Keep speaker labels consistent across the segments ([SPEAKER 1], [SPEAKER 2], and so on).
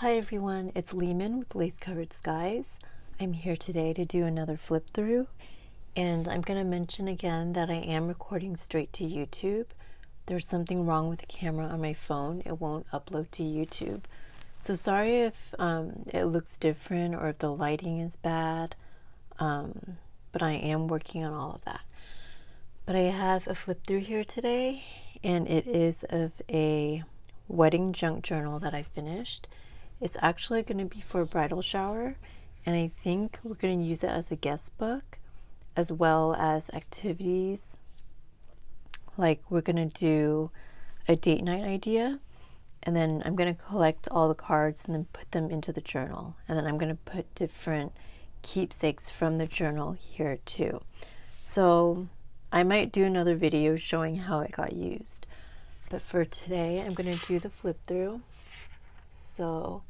[SPEAKER 1] Hi everyone, it's Lehman with Lace Covered Skies. I'm here today to do another flip through, and I'm going to mention again that I am recording straight to YouTube. There's something wrong with the camera on my phone. It won't upload to YouTube. So sorry if it looks different or if the lighting is bad, but I am working on all of that. But I have a flip through here today, and it is of a wedding junk journal that I finished. It's actually going to be for a bridal shower, and I think we're going to use it as a guest book as well as activities. Like we're going to do a date night idea, and then I'm going to collect all the cards and then put them into the journal, and then I'm going to put different keepsakes from the journal here too. So I might do another video showing how it got used, but for today I'm going to do the flip through. So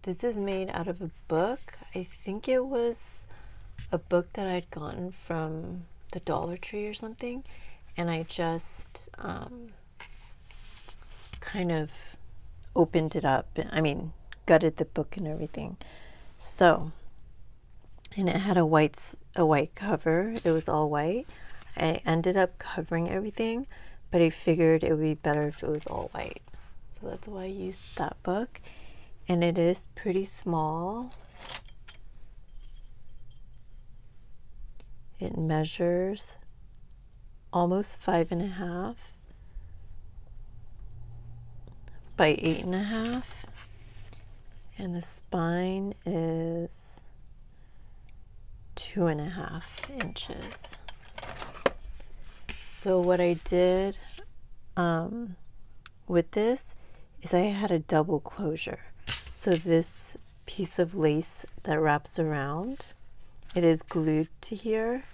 [SPEAKER 1] this is made out of a book. I think it was a book that I'd gotten from the Dollar Tree or something, and I just kind of opened it up. I mean, gutted the book and everything. So, and it had a white cover. It was all white. I ended up covering everything, but I figured it would be better if it was all white. So that's why I used that book. And it is pretty small. It measures almost 5.5 by 8.5. And the spine is 2.5 inches. So what I did with this is I had a double closure. So this piece of lace that wraps around, it is glued to here.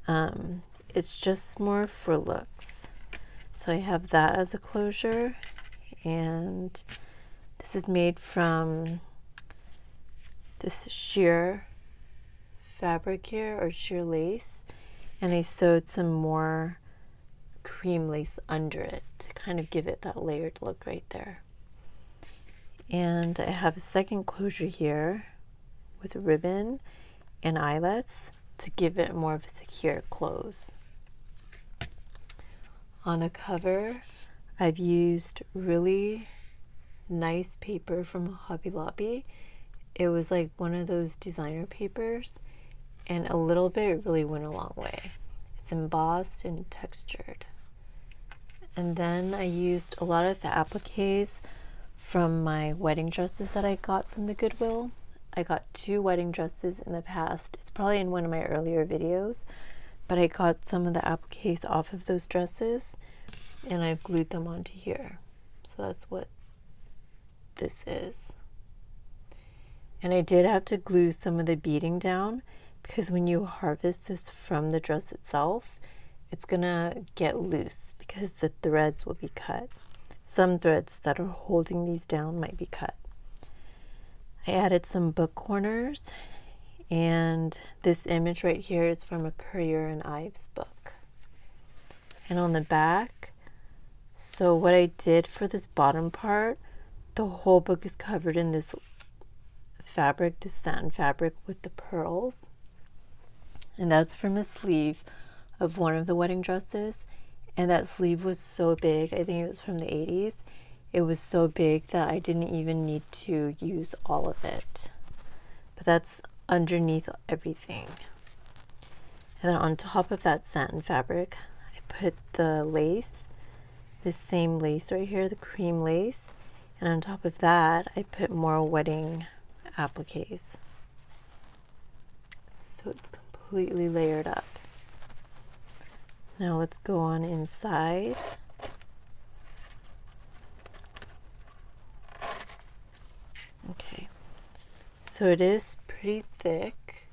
[SPEAKER 1] It's just more for looks. So I have that as a closure, and this is made from this sheer fabric here, or sheer lace, and I sewed some more cream lace under it to kind of give it that layered look right there. And I have a second closure here with a ribbon and eyelets to give it more of a secure close. On the cover, I've used really nice paper from Hobby Lobby. It was like one of those designer papers, and a little bit really went a long way. It's embossed and textured. And then I used a lot of appliques from my wedding dresses that I got from the Goodwill. I got 2 wedding dresses in the past. It's probably in one of my earlier videos, but I got some of the appliques off of those dresses and I've glued them onto here. So that's what this is. And I did have to glue some of the beading down because when you harvest this from the dress itself, it's gonna get loose because the threads will be cut. Some threads that are holding these down might be cut. I added some book corners, and this image right here is from a Currier and Ives book. And on the back, so what I did for this bottom part, the whole book is covered in this fabric, this satin fabric with the pearls. And that's from a sleeve of one of the wedding dresses. And that sleeve was so big, I think it was from the 80s. It was so big that I didn't even need to use all of it. But that's underneath everything. And then on top of that satin fabric, I put the lace, this same lace right here, the cream lace. And on top of that, I put more wedding appliques. So it's completely layered up. Now let's go on inside. Okay, so it is pretty thick.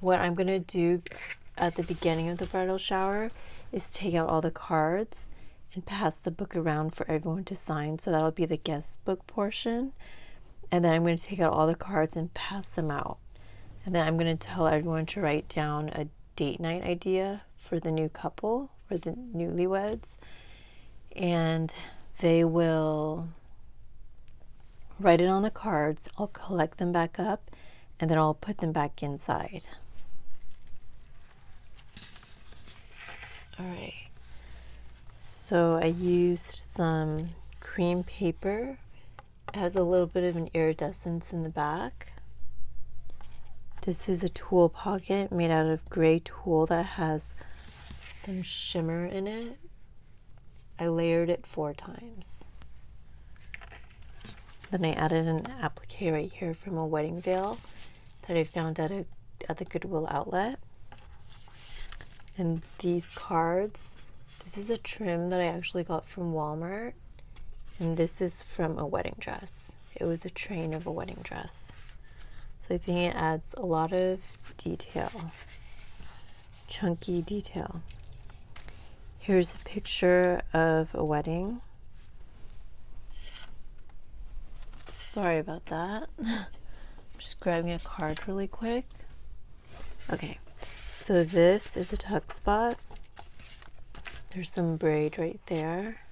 [SPEAKER 1] What I'm gonna do at the beginning of the bridal shower is take out all the cards and pass the book around for everyone to sign. So that'll be the guest book portion. And then I'm going to take out all the cards and pass them out. And then I'm going to tell everyone to write down a date night idea for the new couple or the newlyweds, and they will write it on the cards, I'll collect them back up, and then I'll put them back inside. All right, so I used some cream paper. It has a little bit of an iridescence in the back. This is a tulle pocket made out of gray tulle that has some shimmer in it. I layered it 4 times. Then I added an applique right here from a wedding veil that I found at the Goodwill outlet. And these cards, this is a trim that I actually got from Walmart, and this is from a wedding dress. It was a train of a wedding dress. So I think it adds a lot of detail, chunky detail. Here's a picture of a wedding. Sorry about that. I'm just grabbing a card really quick. Okay, so this is a tuck spot. There's some braid right there.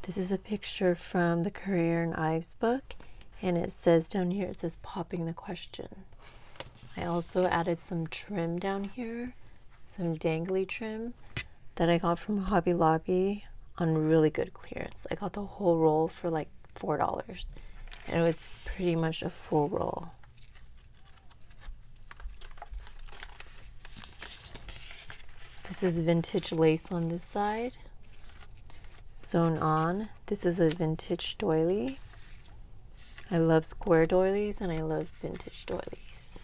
[SPEAKER 1] This is a picture from the Currier and Ives book, and it says down here, it says popping the question. I also added some trim down here, some dangly trim that I got from Hobby Lobby on really good clearance. I got the whole roll for like $4, and it was pretty much a full roll. This is vintage lace on this side, sewn on. This is a vintage doily. I love square doilies and I love vintage doilies.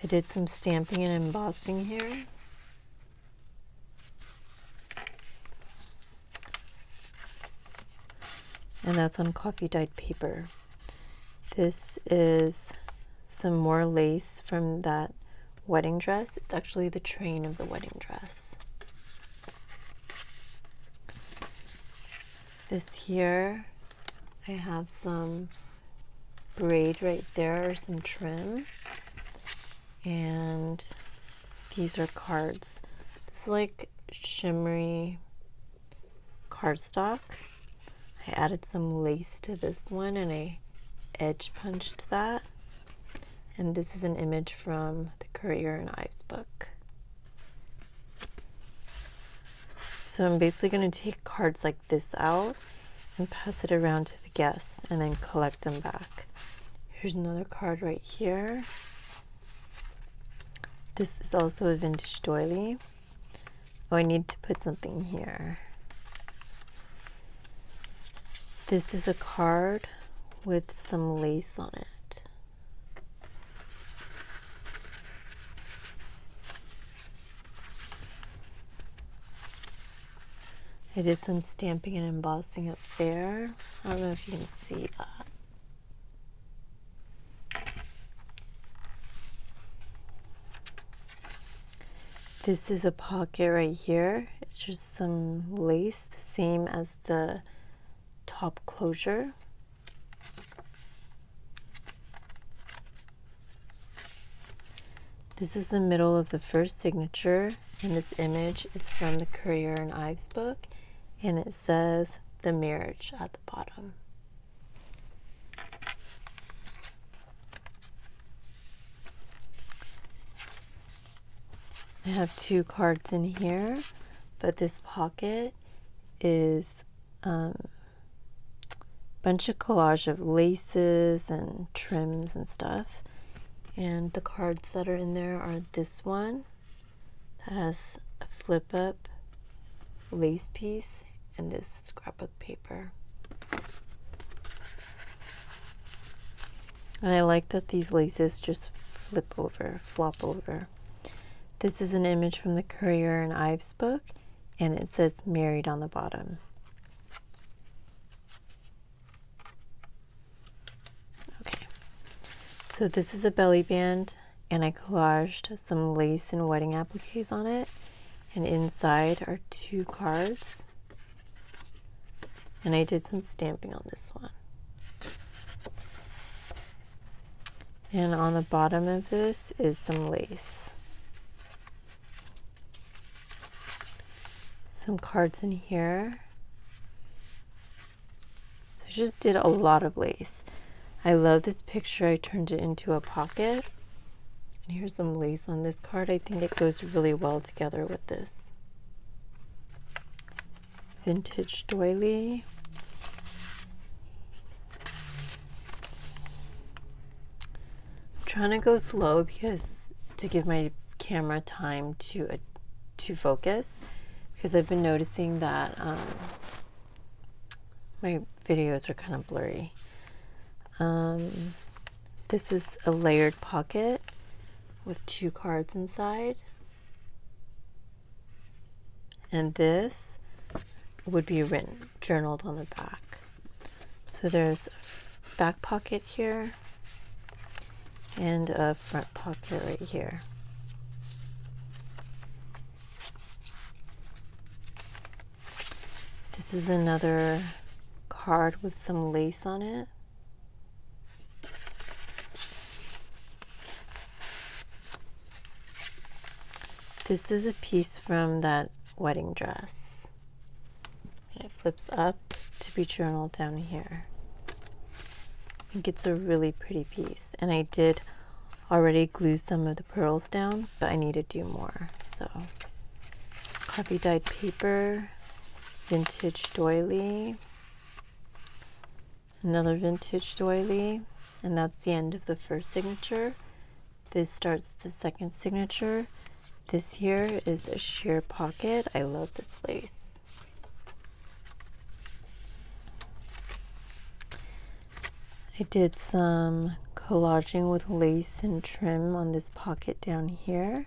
[SPEAKER 1] I did some stamping and embossing here. And that's on coffee dyed paper. This is some more lace from that wedding dress. It's actually the train of the wedding dress. This here, I have some braid right there, or some trim. And these are cards. This is like shimmery cardstock. I added some lace to this one and I edge punched that. And this is an image from the Currier and Ives book. So I'm basically going to take cards like this out and pass it around to the guests and then collect them back. Here's another card right here. This is also a vintage doily. Oh, I need to put something here. This is a card with some lace on it. I did some stamping and embossing up there. I don't know if you can see that. This is a pocket right here. It's just some lace, the same as the top closure. This is the middle of the first signature, and this image is from the Currier and Ives book, and it says the marriage at the bottom. I have 2 cards in here, but this pocket is a bunch of collage of laces and trims and stuff. And the cards that are in there are this one that has a flip up lace piece and this scrapbook paper. And I like that these laces just flop over. This is an image from the Currier and Ives book, and it says married on the bottom. Okay, so this is a belly band, and I collaged some lace and wedding appliques on it, and inside are 2 cards, and I did some stamping on this one. And on the bottom of this is some lace. Some cards in here. I just did a lot of lace. I love this picture. I turned it into a pocket. And here's some lace on this card. I think it goes really well together with this. Vintage doily. I'm trying to go slow because to give my camera time to focus, because I've been noticing that my videos are kind of blurry. This is a layered pocket with 2 cards inside. And this would be written, journaled on the back. So there's a back pocket here and a front pocket right here. This is another card with some lace on it. This is a piece from that wedding dress. And it flips up to be journaled down here. I think it's a really pretty piece. And I did already glue some of the pearls down, but I need to do more. So, copy dyed paper, vintage doily, another vintage doily, and that's the end of the first signature. This starts the second signature. This here is a sheer pocket. I love this lace. I did some collaging with lace and trim on this pocket down here.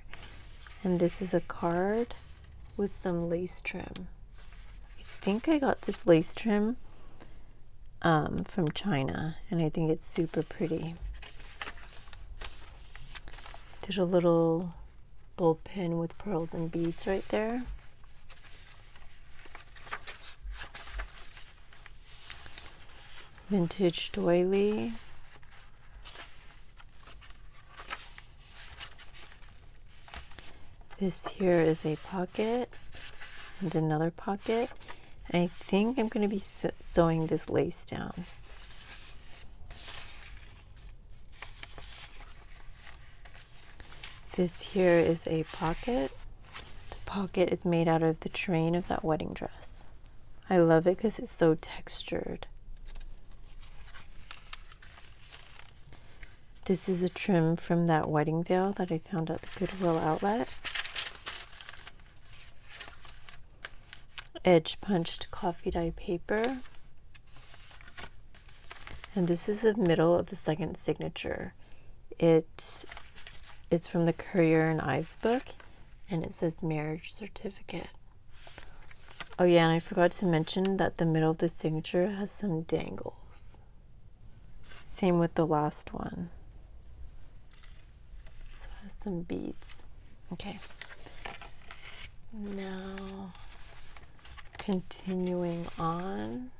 [SPEAKER 1] And this is a card with some lace trim. I think I got this lace trim from China, and I think it's super pretty. Did a little bowl pin with pearls and beads right there. Vintage doily. This here is a pocket and another pocket. And I think I'm going to be sewing this lace down. This here is a pocket. The pocket is made out of the train of that wedding dress. I love it because it's so textured. This is a trim from that wedding veil that I found at the Goodwill outlet. Edge punched coffee dye paper. And this is the middle of the second signature. It is from the Currier and Ives book, and it says marriage certificate. Oh yeah, and I forgot to mention that the middle of the signature has some dangles. Same with the last one. So it has some beads. Okay. Now, continuing on.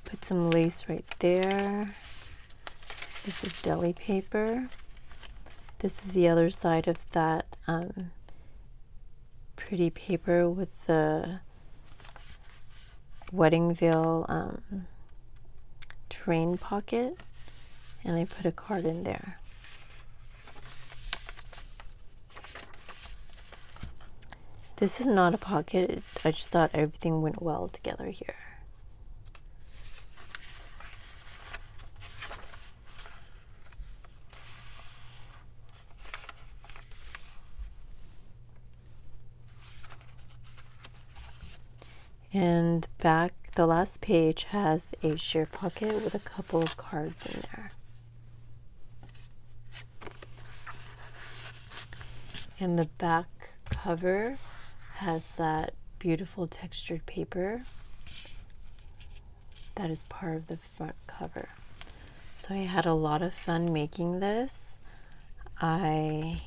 [SPEAKER 1] Put some lace right there. This is deli paper. This is the other side of that pretty paper with the wedding veil train pocket, and I put a card in there. This is not a pocket. I just thought everything went well together here. And back, the last page has a sheer pocket with a couple of cards in there. And the back cover has that beautiful textured paper that is part of the front cover. So I had a lot of fun making this. It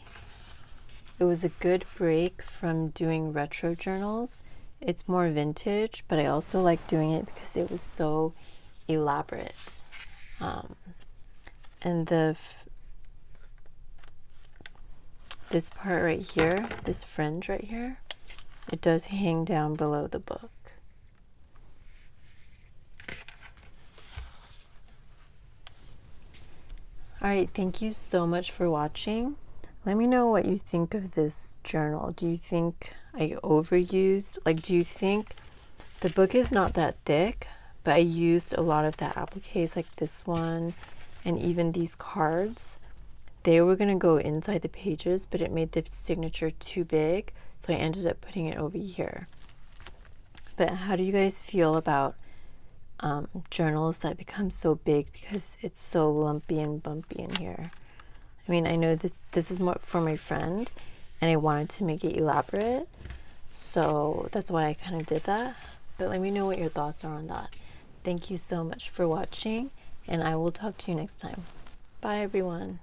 [SPEAKER 1] was a good break from doing retro journals. It's more vintage, but I also like doing it because it was so elaborate. And this part right here, this fringe right here, it does hang down below the book. All right, thank you so much for watching. Let me know what you think of this journal. Do you think I overused? Like, do you think the book is not that thick, but I used a lot of the appliques like this one and even these cards? They were going to go inside the pages, but it made the signature too big, so I ended up putting it over here. But how do you guys feel about journals that become so big because it's so lumpy and bumpy in here? I mean, I know this is more for my friend, and I wanted to make it elaborate, so that's why I kind of did that. But let me know what your thoughts are on that. Thank you so much for watching, and I will talk to you next time. Bye, everyone.